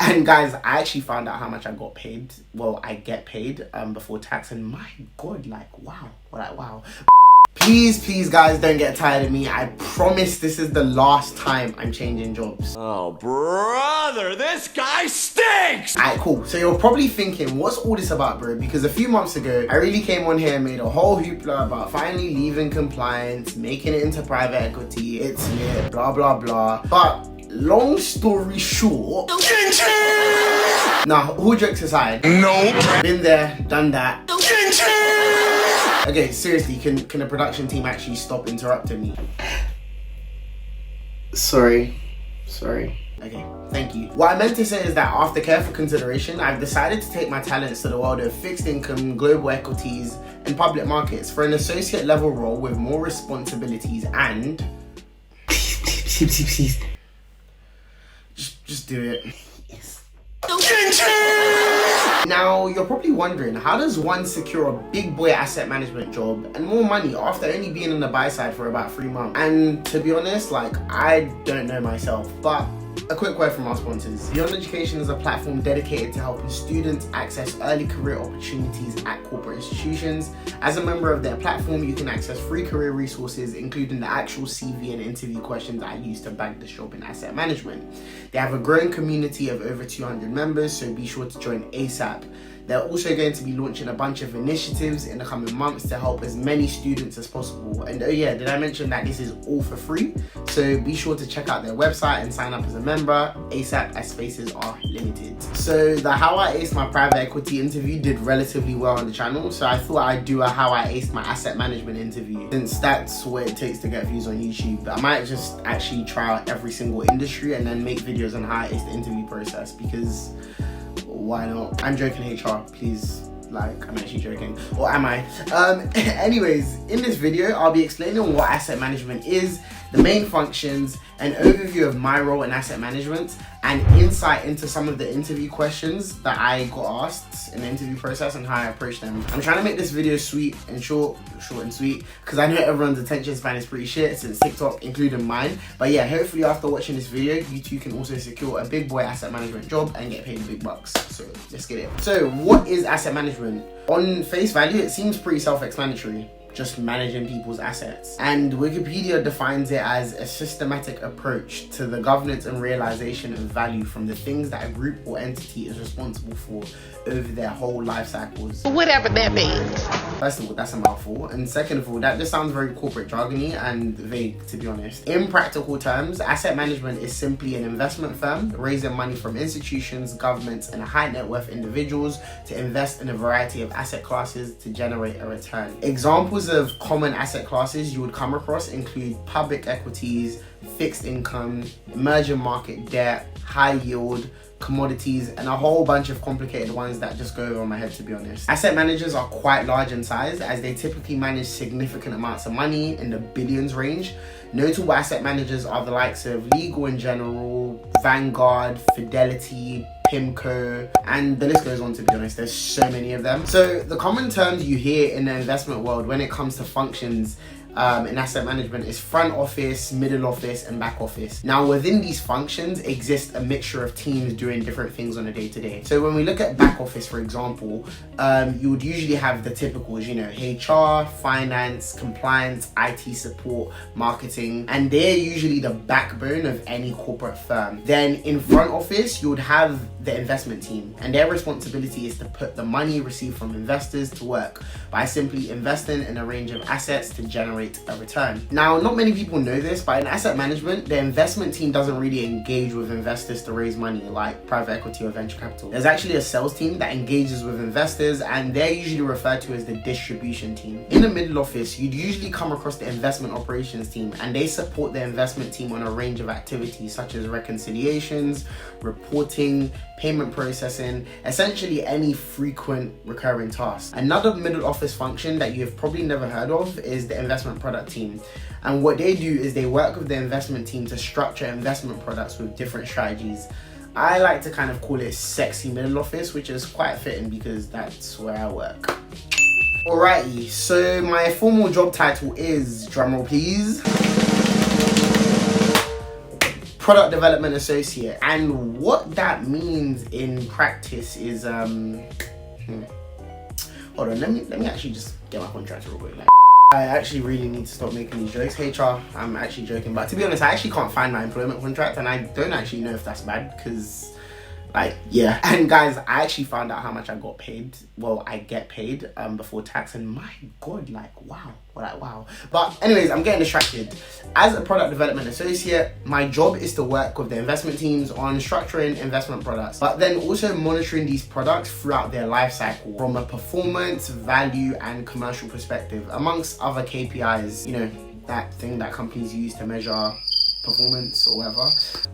And guys, I actually found out how much I got paid. Well, I get paid before tax, and my God, like wow. Please guys, don't get tired of me. I promise this is the last time I'm changing jobs. Oh brother, this guy stinks! Alright, cool. So you're probably thinking, what's all this about, bro? Because a few months ago, I really came on here and made a whole hoopla about finally leaving compliance, making it into private equity, it's lit, blah blah blah. But long story short, nah, all jokes aside, Nope. been there, done that. Okay, seriously, can the production team actually stop interrupting me? Sorry. Okay, thank you. What I meant to say is that after careful consideration, I've decided to take my talents to the world of fixed income, global equities, and public markets for an associate level role with more responsibilities and... Please. Just do it. Yes. Now, you're probably wondering, how does one secure a big boy asset management job and more money after only being on the buy side for about 3 months? And to be honest, like, I don't know myself, but a quick word from our sponsors. Beyond Education is a platform dedicated to helping students access early career opportunities at corporate institutions. As a member of their platform, you can access free career resources, including the actual CV and interview questions I use to bag this job in asset management. They have a growing community of over 200 members, so be sure to join ASAP. They're also going to be launching a bunch of initiatives in the coming months to help as many students as possible. And oh yeah, did I mention that this is all for free? So be sure to check out their website and sign up as a member ASAP, as spaces are limited. So the How I Aced My Private Equity interview did relatively well on the channel, so I thought I'd do a How I Aced My Asset Management interview, since that's what it takes to get views on YouTube. I might just actually try out every single industry and then make videos on how I aced the interview process, because why not? I'm joking, HR, please. Like, I'm actually joking. Or am I? Anyways, in this video, I'll be explaining what asset management is, the main functions, an overview of my role in asset management, and insight into some of the interview questions that I got asked in the interview process and how I approached them. I'm trying to make this video sweet and short and sweet, because I know everyone's attention span is pretty shit since TikTok, including mine. But yeah, hopefully after watching this video, you too can also secure a big boy asset management job and get paid big bucks. So let's get it. So what is asset management? On face value, it seems pretty self-explanatory. Just managing people's assets. And Wikipedia defines it as a systematic approach to the governance and realization of value from the things that a group or entity is responsible for over their whole life cycles. Whatever that means. First of all, that's a mouthful. And second of all, that just sounds very corporate jargony and vague, to be honest. In practical terms, asset management is simply an investment firm raising money from institutions, governments, and high net worth individuals to invest in a variety of asset classes to generate a return. Examples of common asset classes you would come across include public equities, fixed income, emerging market debt, high yield, commodities, and a whole bunch of complicated ones that just go over my head, to be honest. Asset managers are quite large in size, as they typically manage significant amounts of money in the billions range. Notable asset managers are the likes of Legal & General, Vanguard, Fidelity, PIMCO, and the list goes on, to be honest. There's so many of them. So the common terms you hear in the investment world when it comes to functions in asset management is front office, middle office, and back office. Now within these functions exist a mixture of teams doing different things on a day-to-day. So when we look at back office, for example, you would usually have the typicals, you know, HR, finance, compliance, IT support, marketing, and they're usually the backbone of any corporate firm. Then in front office, you would have the investment team, and their responsibility is to put the money received from investors to work by simply investing in a range of assets to generate a return. Now, not many people know this, but in asset management, the investment team doesn't really engage with investors to raise money like private equity or venture capital. There's actually a sales team that engages with investors, and they're usually referred to as the distribution team. In the middle office, you'd usually come across the investment operations team, and they support the investment team on a range of activities such as reconciliations, reporting, payment processing, essentially any frequent recurring task. Another middle office function that you've probably never heard of is the investment product team. And what they do is they work with the investment team to structure investment products with different strategies. I like to kind of call it sexy middle office, which is quite fitting because that's where I work. Alrighty, so my formal job title is, drumroll please, product development associate. And what that means in practice is, hold on, let me actually just get my contract real quick. Like, I actually really need to stop making these jokes. HR, I'm actually joking, but to be honest, I actually can't find my employment contract, and I don't actually know if that's bad, because like, yeah. And guys, I actually found out how much I got paid. Well, I get paid before tax, and my god, like, wow. Like, wow. But anyways, I'm getting distracted. As a product development associate, my job is to work with the investment teams on structuring investment products, but then also monitoring these products throughout their life cycle from a performance, value, and commercial perspective, amongst other KPIs, you know, that thing that companies use to measure performance or whatever.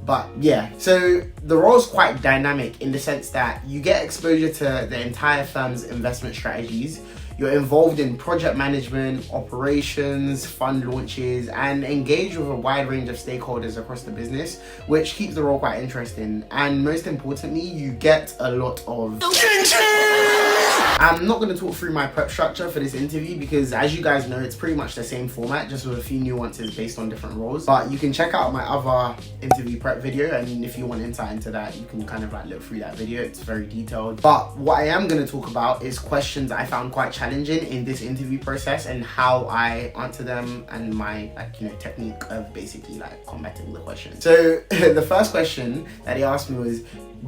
But yeah, so the role is quite dynamic in the sense that you get exposure to the entire firm's investment strategies. You're involved in project management, operations, fund launches, and engage with a wide range of stakeholders across the business, which keeps the role quite interesting. And most importantly, you get a lot of... I'm not going to talk through my prep structure for this interview because, as you guys know, it's pretty much the same format, just with a few nuances based on different roles. But you can check out my other interview prep video, and if you want insight into that, you can kind of like look through that video. It's very detailed. But what I am going to talk about is questions I found quite challenging in this interview process and how I answer them, and my, like, you know, technique of basically like combating the question. So the first question that he asked me was,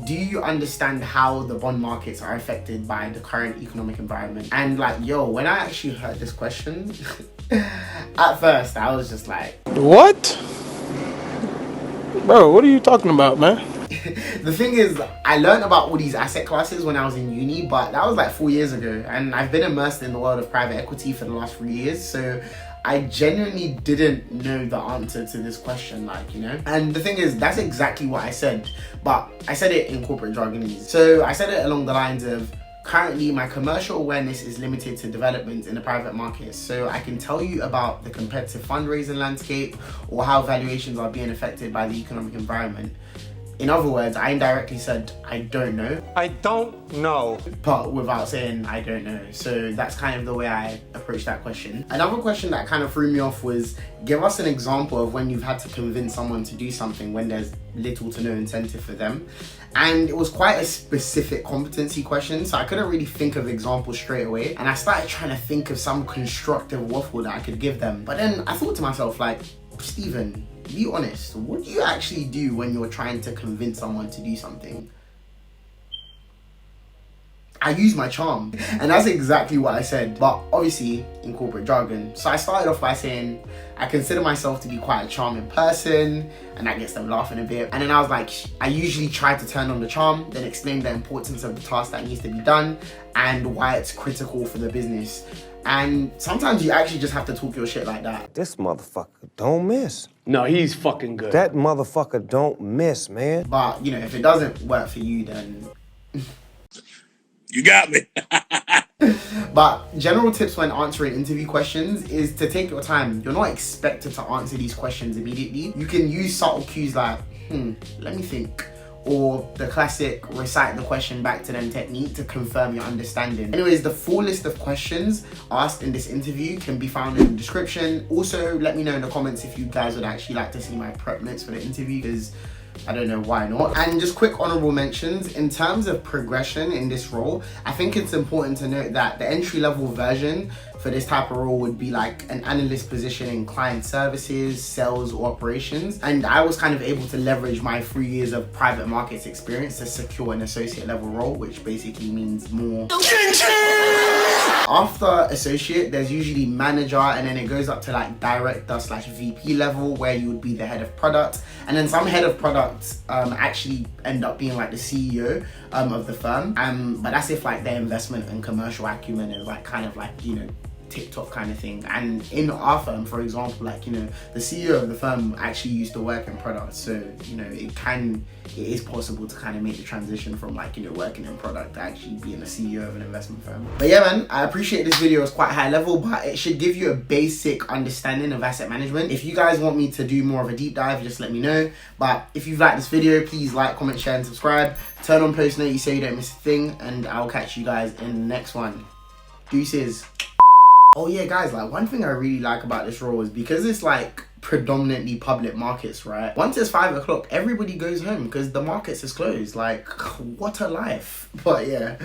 do you understand how the bond markets are affected by the current economic environment? And like, yo, when I actually heard this question, at first I was just like, what? Bro, what are you talking about, man? The thing is, I learned about all these asset classes when I was in uni, but that was like 4 years ago, and I've been immersed in the world of private equity for the last 3 years, so I genuinely didn't know the answer to this question, like, you know? And the thing is, that's exactly what I said, but I said it in corporate jargonese. So I said it along the lines of, currently my commercial awareness is limited to development in the private markets, so I can tell you about the competitive fundraising landscape or how valuations are being affected by the economic environment. In other words, I indirectly said, I don't know. I don't know. But without saying I don't know. So that's kind of the way I approached that question. Another question that kind of threw me off was, give us an example of when you've had to convince someone to do something when there's little to no incentive for them. And it was quite a specific competency question, so I couldn't really think of examples straight away. And I started trying to think of some constructive waffle that I could give them. But then I thought to myself, like, Stephen, be honest, what do you actually do when you're trying to convince someone to do something? I use my charm. And that's exactly what I said, but obviously in corporate jargon. So I started off by saying, I consider myself to be quite a charming person, and that gets them laughing a bit. And then I was like, I usually try to turn on the charm, then explain the importance of the task that needs to be done and why it's critical for the business. And sometimes you actually just have to talk your shit like that. This motherfucker don't miss. No, he's fucking good. That motherfucker don't miss, man. But, you know, if it doesn't work for you, then... You got me. But general tips when answering interview questions is to take your time. You're not expected to answer these questions immediately. You can use subtle cues like, let me think. Or the classic recite the question back to them technique to confirm your understanding. Anyways, the full list of questions asked in this interview can be found in the description. Also, let me know in the comments if you guys would actually like to see my prep notes for the interview, because I don't know why not. And just quick honorable mentions, in terms of progression in this role, I think it's important to note that the entry-level version for this type of role would be like an analyst position in client services, sales, or operations. And I was kind of able to leverage my 3 years of private markets experience to secure an associate level role, which basically means more. After associate, there's usually manager, and then it goes up to like director/VP level, where you would be the head of product. And then some head of product actually end up being like the CEO of the firm. But that's if like their investment and commercial acumen is like kind of like, you know, TikTok kind of thing. And in our firm, for example, like, you know, the CEO of the firm actually used to work in product, so, you know, it is possible to kind of make the transition from like, you know, working in product to actually being a CEO of an investment firm. But yeah, man, I appreciate this video. It's quite high level, but it should give you a basic understanding of asset management. If you guys want me to do more of a deep dive, just let me know. But if you've liked this video, please like, comment, share, and subscribe. Turn on post notifications so you don't miss a thing, and I'll catch you guys in the next one. Deuces. Oh yeah, guys, like, one thing I really like about this role is because it's like predominantly public markets, right? Once it's 5 o'clock, everybody goes home because the markets is closed. Like, what a life. But yeah,